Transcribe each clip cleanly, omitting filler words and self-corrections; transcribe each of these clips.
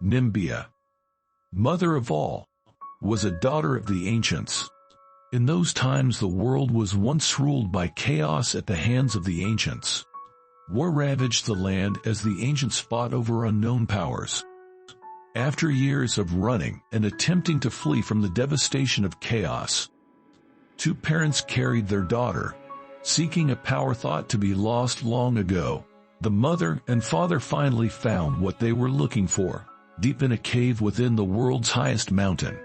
Nimbia, mother of all, was a daughter of the ancients. In those times the world was once ruled by chaos at the hands of the ancients. War ravaged the land as the ancients fought over unknown powers. After years of running and attempting to flee from the devastation of chaos, two parents carried their daughter, seeking a power thought to be lost long ago. The mother and father finally found what they were looking for, deep in a cave within the world's highest mountain.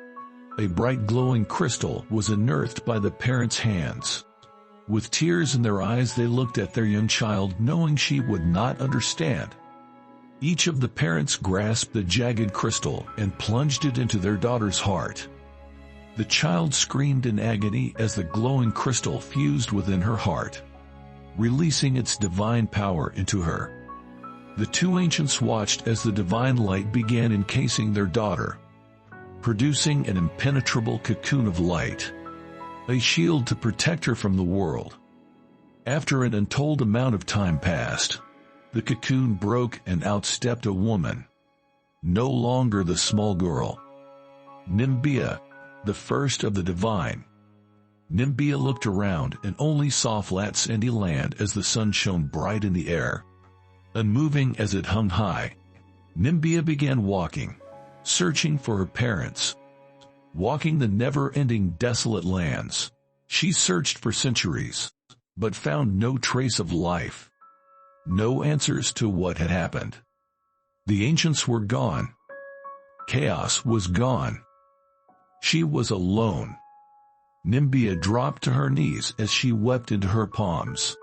A bright glowing crystal was unearthed by the parents' hands. With tears in their eyes they looked at their young child, knowing she would not understand. Each of the parents grasped the jagged crystal and plunged it into their daughter's heart. The child screamed in agony as the glowing crystal fused within her heart, releasing its divine power into her. The two ancients watched as the divine light began encasing their daughter, producing an impenetrable cocoon of light, a shield to protect her from the world. After an untold amount of time passed, the cocoon broke and out stepped a woman, no longer the small girl. Nimbia, the first of the divine. Nimbia looked around and only saw flat sandy land as the sun shone bright in the air. Unmoving as it hung high, Nimbia began walking, searching for her parents. Walking the never-ending desolate lands, she searched for centuries, but found no trace of life, no answers to what had happened. The ancients were gone. Chaos was gone. She was alone. Nimbia dropped to her knees as she wept into her palms.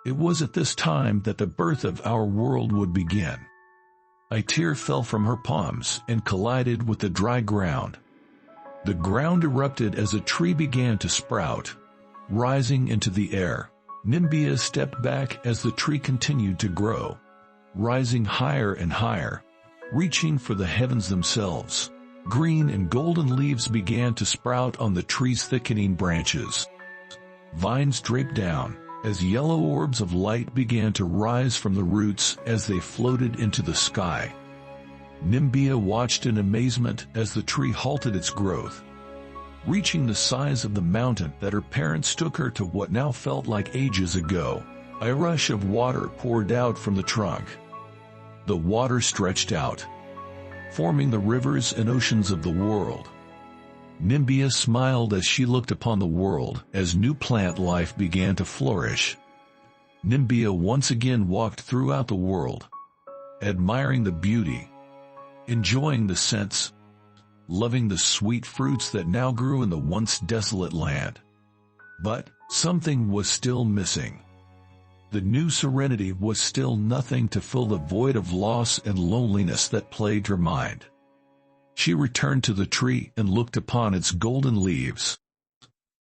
It was at this time that the birth of our world would begin. A tear fell from her palms and collided with the dry ground. The ground erupted as a tree began to sprout, rising into the air. Nimbia stepped back as the tree continued to grow, rising higher and higher, reaching for the heavens themselves. Green and golden leaves began to sprout on the tree's thickening branches. Vines draped down, as yellow orbs of light began to rise from the roots as they floated into the sky. Nimbia watched in amazement as the tree halted its growth, reaching the size of the mountain that her parents took her to what now felt like ages ago. A rush of water poured out from the trunk. The water stretched out, forming the rivers and oceans of the world. Nimbia smiled as she looked upon the world as new plant life began to flourish. Nimbia once again walked throughout the world, admiring the beauty, enjoying the scents, loving the sweet fruits that now grew in the once desolate land. But something was still missing. The new serenity was still nothing to fill the void of loss and loneliness that plagued her mind. She returned to the tree and looked upon its golden leaves.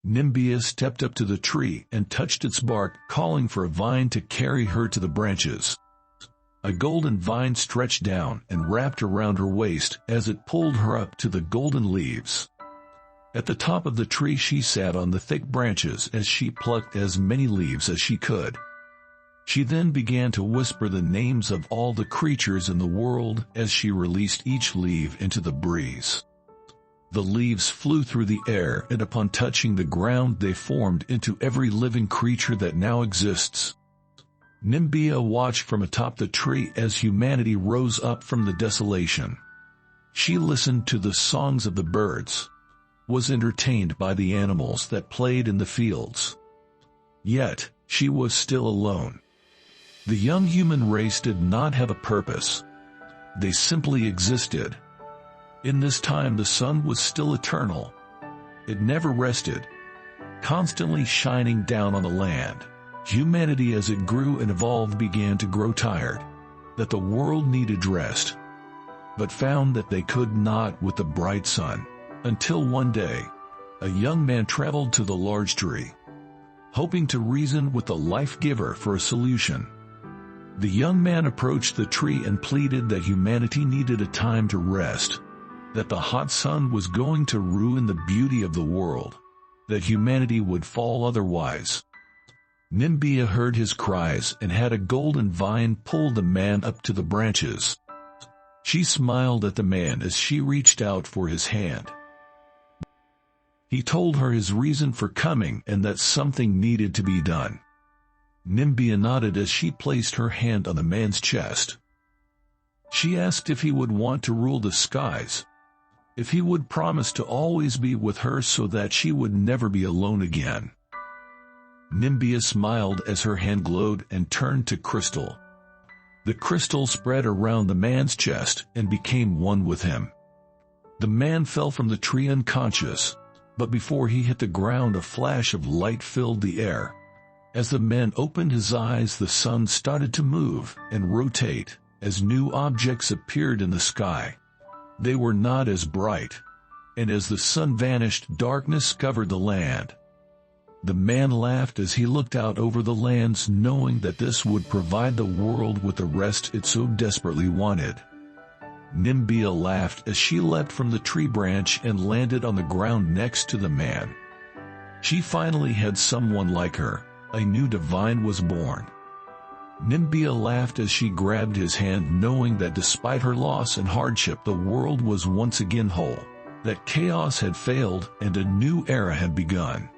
Nimbia stepped up to the tree and touched its bark, calling for a vine to carry her to the branches. A golden vine stretched down and wrapped around her waist as it pulled her up to the golden leaves. At the top of the tree she sat on the thick branches as she plucked as many leaves as she could. She then began to whisper the names of all the creatures in the world as she released each leaf into the breeze. The leaves flew through the air, and upon touching the ground they formed into every living creature that now exists. Nimbia watched from atop the tree as humanity rose up from the desolation. She listened to the songs of the birds, was entertained by the animals that played in the fields. Yet, she was still alone. The young human race did not have a purpose. They simply existed. In this time the sun was still eternal. It never rested, constantly shining down on the land. Humanity as it grew and evolved began to grow tired, that the world needed rest, but found that they could not with the bright sun. Until one day, a young man traveled to the large tree, hoping to reason with the life-giver for a solution. The young man approached the tree and pleaded that humanity needed a time to rest, that the hot sun was going to ruin the beauty of the world, that humanity would fall otherwise. Nimbia heard his cries and had a golden vine pull the man up to the branches. She smiled at the man as she reached out for his hand. He told her his reason for coming and that something needed to be done. Nimbia nodded as she placed her hand on the man's chest. She asked if he would want to rule the skies, if he would promise to always be with her so that she would never be alone again. Nimbia smiled as her hand glowed and turned to crystal. The crystal spread around the man's chest and became one with him. The man fell from the tree unconscious, but before he hit the ground a flash of light filled the air. As the man opened his eyes, the sun started to move and rotate as new objects appeared in the sky. They were not as bright, and as the sun vanished, darkness covered the land. The man laughed as he looked out over the lands, knowing that this would provide the world with the rest it so desperately wanted. Nimbia laughed as she leapt from the tree branch and landed on the ground next to the man. She finally had someone like her. A new divine was born. Nimbia laughed as she grabbed his hand, knowing that despite her loss and hardship, the world was once again whole, that chaos had failed and a new era had begun.